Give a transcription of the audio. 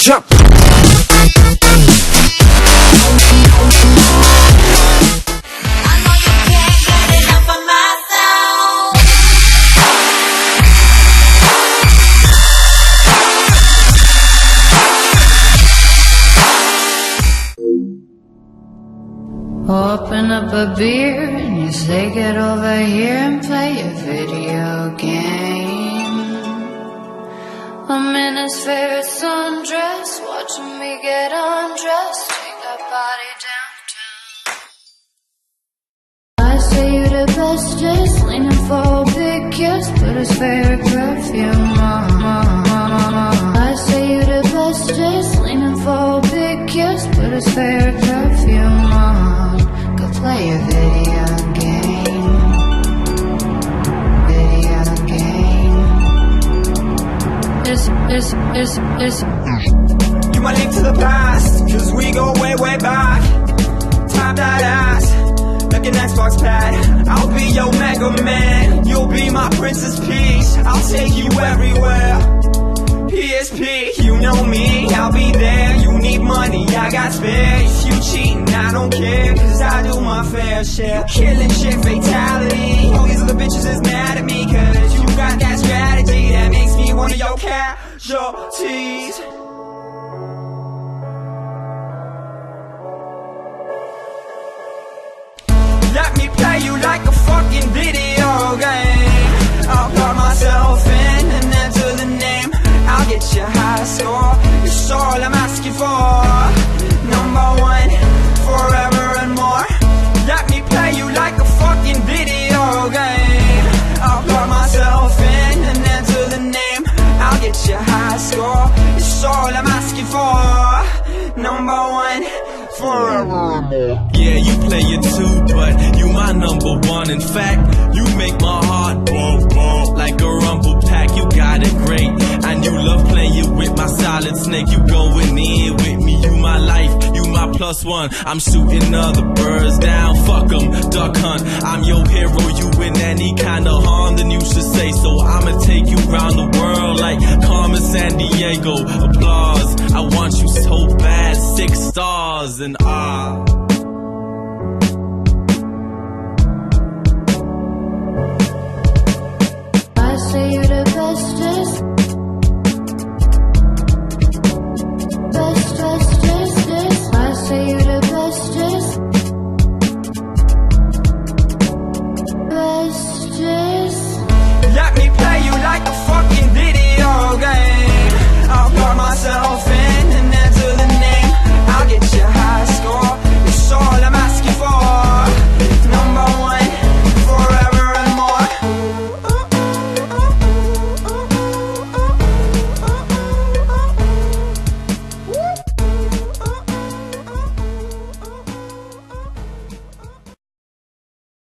jump. Open up a beer and you say get over here and play a video game. I'm in his favorite sundress, watching me get undressed, take that body downtown. I say you the bestest, leaning for a big kiss, put his favorite perfume on. I say you the bestest, leaning for a big kiss, put his favorite perfume on. Go play a video game. Video game. You my link to the past, cause we go way, way back. Time that ass, like an Xbox pad. I'll be your Mega Man, you'll be my Princess Peach. I'll take you everywhere. PSP, you know me, I'll be there. You need money, I got spare. If you cheating, I don't care, cause I do my fair share. You killing shit, fatality. All these other bitches is mad at me, cause you got that strategy that makes me one of your casualties. Let me play you like a fucking video game. I'll plug myself in and enter the name. I'll get you high score, it's all I'm asking for. Number one, forever and more. Let me play you like a fucking video game. I'll plug myself in and enter the name. I'll get you high score, it's all I'm asking for. Number one, forever and more. Yeah, you play it too, but you my number one. In fact, you make my heart bump, bump like a rumble pack. You got it great, and you love playing with my solid snake. You going in with me, you my life, you my plus one. I'm shooting other birds down, fuck 'em, duck hunt. I'm your hero, you in any kind of harm, then you should say so. I'ma take you round the world like Carmen San Diego. Applause, I want you so bad, 6 stars and ah.